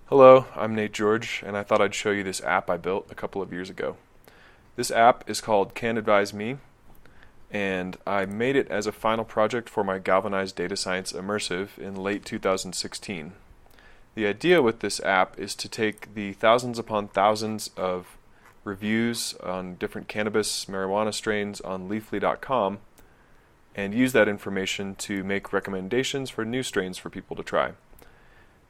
Hello, I'm Nate George, and I thought I'd show you this app I built a couple of years ago. This app is called Can Advise Me, and I made it as a final project for my Galvanized Data Science Immersive in late 2016. The idea with this app is to take the thousands upon thousands of reviews on different cannabis, marijuana strains on leafly.com and use that information to make recommendations for new strains for people to try.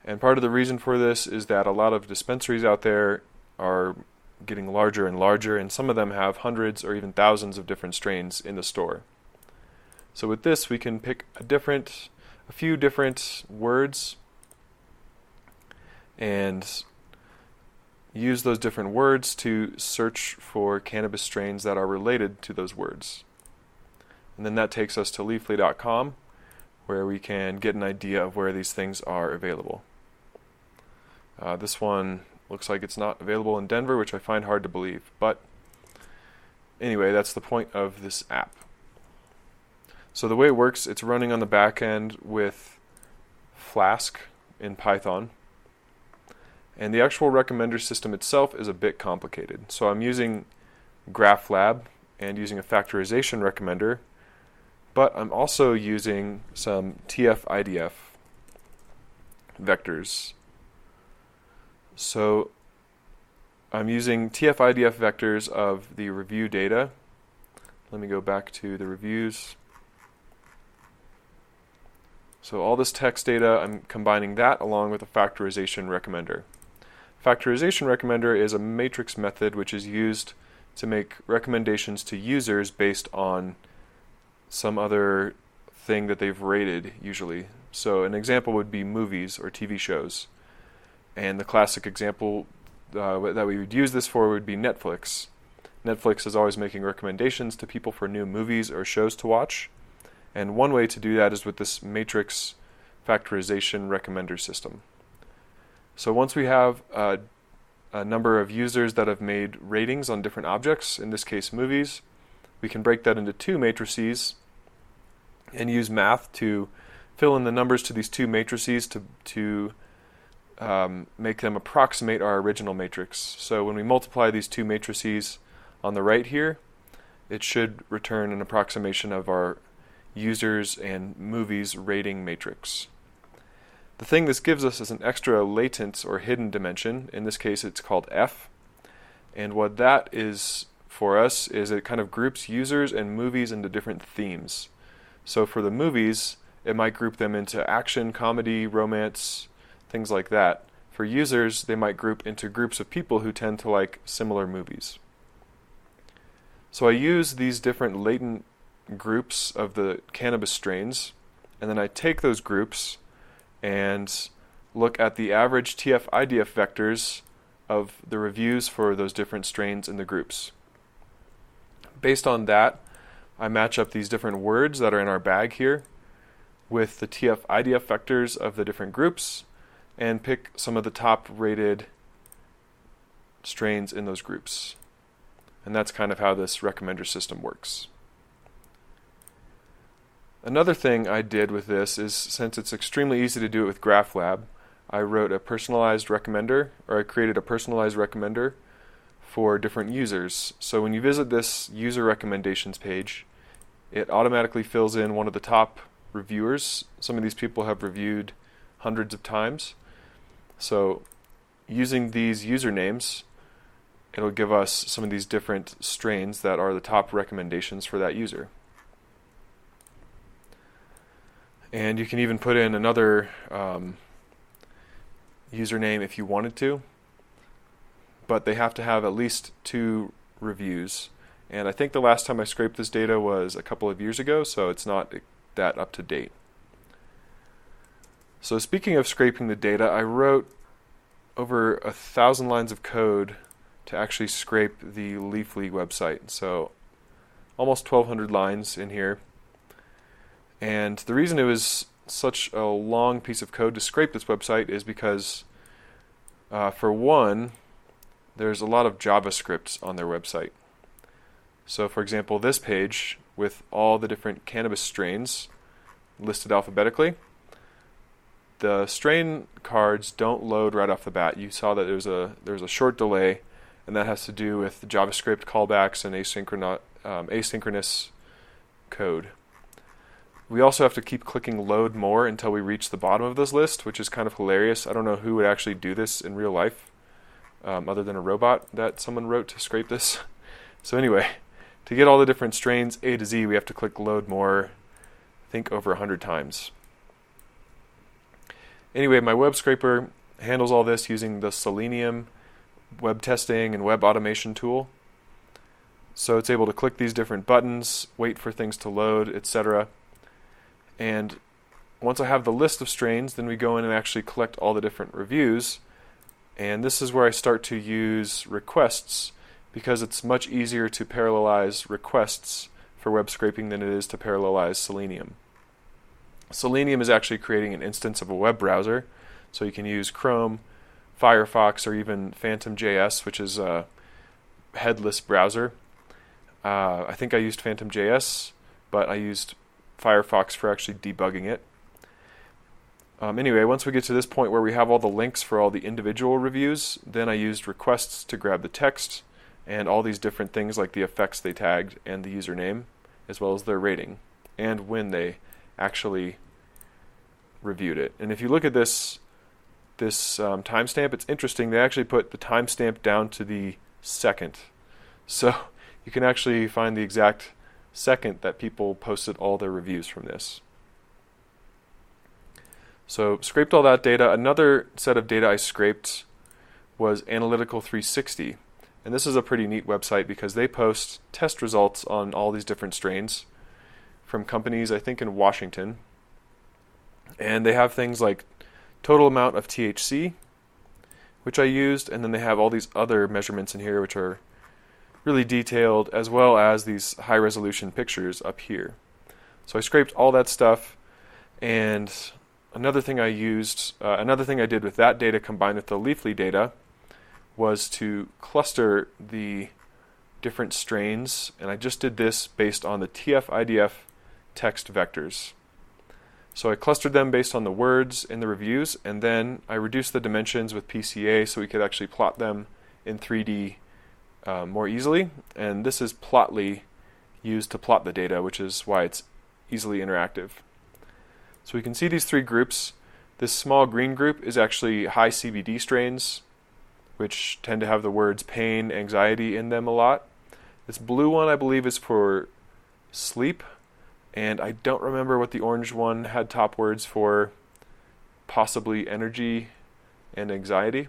And part of the reason for this is that a lot of dispensaries out there are getting larger and larger, and some of them have hundreds or even thousands of different strains in the store. So with this, we can pick a few different words and use those different words to search for cannabis strains that are related to those words. And then that takes us to leafly.com, where we can get an idea of where these things are available. This one looks like it's not available in Denver, which I find hard to believe. But anyway, that's the point of this app. So the way it works, it's running on the back end with Flask in Python. And the actual recommender system itself is a bit complicated. So I'm using GraphLab and using a factorization recommender, but I'm also using some TF-IDF vectors. So I'm using TF-IDF vectors of the review data. Let me go back to the reviews. So all this text data, I'm combining that along with a factorization recommender. Factorization recommender is a matrix method which is used to make recommendations to users based on some other thing that they've rated usually. So an example would be movies or TV shows. And the classic example that we would use this for would be Netflix. Netflix is always making recommendations to people for new movies or shows to watch. And one way to do that is with this matrix factorization recommender system. So once we have a number of users that have made ratings on different objects, in this case movies, we can break that into two matrices and use math to fill in the numbers to these two matrices to make them approximate our original matrix. So when we multiply these two matrices on the right here, it should return an approximation of our users and movies rating matrix. The thing this gives us is an extra latent or hidden dimension. In this case, it's called F. And what that is for us is it kind of groups users and movies into different themes. So for the movies, it might group them into action, comedy, romance, things like that. For users, they might group into groups of people who tend to like similar movies. So I use these different latent groups of the cannabis strains, and then I take those groups and look at the average TF-IDF vectors of the reviews for those different strains in the groups. Based on that, I match up these different words that are in our bag here with the TF-IDF vectors of the different groups and pick some of the top rated strains in those groups. And that's kind of how this recommender system works. Another thing I did with this is, since it's extremely easy to do it with GraphLab, I wrote a personalized recommender, or I created a personalized recommender for different users. So when you visit this user recommendations page, it automatically fills in one of the top reviewers. Some of these people have reviewed hundreds of times. So using these usernames, it'll give us some of these different strains that are the top recommendations for that user. And you can even put in another username if you wanted to, but they have to have at least 2 reviews. And I think the last time I scraped this data was a couple of years ago, so it's not that up to date. So speaking of scraping the data, I wrote over 1,000 lines of code to actually scrape the Leafly website. So almost 1,200 lines in here. And the reason it was such a long piece of code to scrape this website is because, for one, there's a lot of JavaScript on their website. So for example, this page with all the different cannabis strains listed alphabetically, the strain cards don't load right off the bat. You saw that there's a short delay, and that has to do with JavaScript callbacks and asynchronous code. We also have to keep clicking load more until we reach the bottom of this list, which is kind of hilarious. I don't know who would actually do this in real life, other than a robot that someone wrote to scrape this. So anyway, to get all the different strains A to Z, we have to click load more, I think over 100 times. Anyway, my web scraper handles all this using the Selenium web testing and web automation tool. So it's able to click these different buttons, wait for things to load, etc. And once I have the list of strains, then we go in and actually collect all the different reviews. And this is where I start to use requests, because it's much easier to parallelize requests for web scraping than it is to parallelize Selenium. Selenium is actually creating an instance of a web browser, so you can use Chrome, Firefox, or even Phantom.js, which is a headless browser. I think I used Phantom.js, but I used Firefox for actually debugging it. Anyway, once we get to this point where we have all the links for all the individual reviews, then I used requests to grab the text and all these different things like the effects they tagged and the username, as well as their rating and when they actually reviewed it. And if you look at this timestamp, it's interesting. They actually put the timestamp down to the second. So you can actually find the exact second that people posted all their reviews from this. So scraped all that data. Another set of data I scraped was Analytical 360. And this is a pretty neat website because they post test results on all these different strains from companies, I think in Washington. And they have things like total amount of THC, which I used, and then they have all these other measurements in here which are really detailed, as well as these high resolution pictures up here. So I scraped all that stuff, and another thing I did with that data combined with the Leafly data was to cluster the different strains, and I just did this based on the TF-IDF text vectors. So I clustered them based on the words in the reviews, and then I reduced the dimensions with PCA so we could actually plot them in 3D more easily. And this is Plotly used to plot the data, which is why it's easily interactive. So we can see these three groups. This small green group is actually high CBD strains, which tend to have the words pain, anxiety in them a lot. This blue one, I believe, is for sleep. And I don't remember what the orange one had top words for, possibly energy and anxiety.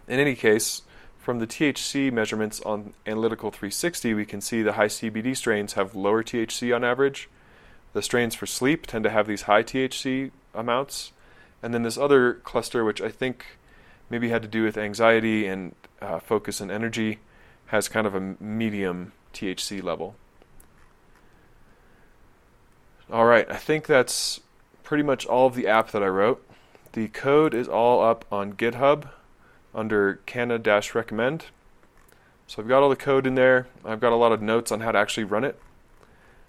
In any case, from the THC measurements on Analytical 360, we can see the high CBD strains have lower THC on average. The strains for sleep tend to have these high THC amounts. And then this other cluster, which I think maybe had to do with anxiety and focus and energy, has kind of a medium THC level. All right, I think that's pretty much all of the app that I wrote. The code is all up on GitHub under canna-recommend. So I've got all the code in there. I've got a lot of notes on how to actually run it.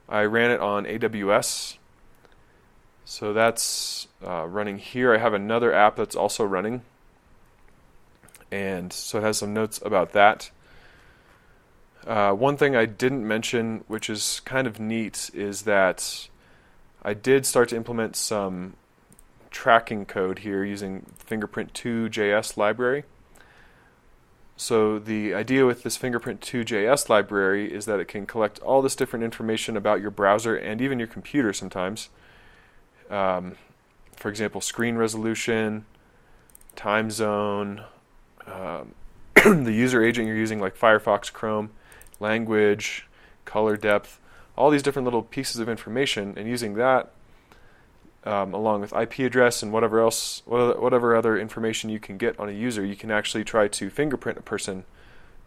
I ran it on AWS. So that's running here. I have another app that's also running. And so it has some notes about that. One thing I didn't mention, which is kind of neat, is that I did start to implement some tracking code here using Fingerprint2.js library. So the idea with this Fingerprint2.js library is that it can collect all this different information about your browser and even your computer sometimes. For example, screen resolution, time zone, the user agent you're using like Firefox, Chrome, language, color depth, all these different little pieces of information, and using that along with IP address and whatever other information you can get on a user, you can actually try to fingerprint a person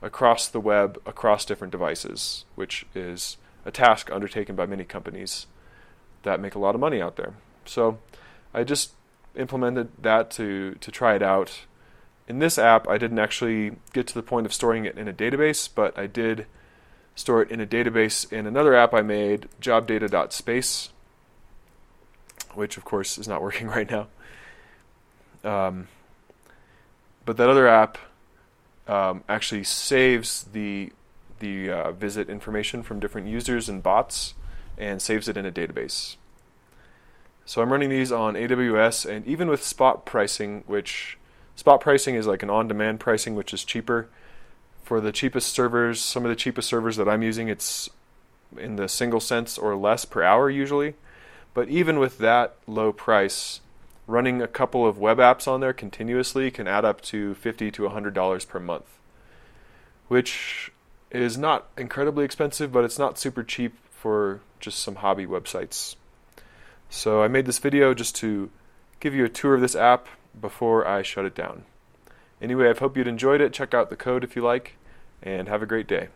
across the web, across different devices, which is a task undertaken by many companies that make a lot of money out there. So I just implemented that to try it out. In this app, I didn't actually get to the point of storing it in a database, but I did store it in a database in another app I made, jobdata.space, which of course is not working right now. But that other app actually saves the visit information from different users and bots and saves it in a database. So I'm running these on AWS, and even with spot pricing, which spot pricing is like an on-demand pricing, which is cheaper. For the cheapest servers, some of the cheapest servers that I'm using, it's in the single cents or less per hour usually. But even with that low price, running a couple of web apps on there continuously can add up to $50 to $100 per month, which is not incredibly expensive, but it's not super cheap for just some hobby websites. So I made this video just to give you a tour of this app before I shut it down. Anyway, I hope you'd enjoyed it. Check out the code if you like, and have a great day.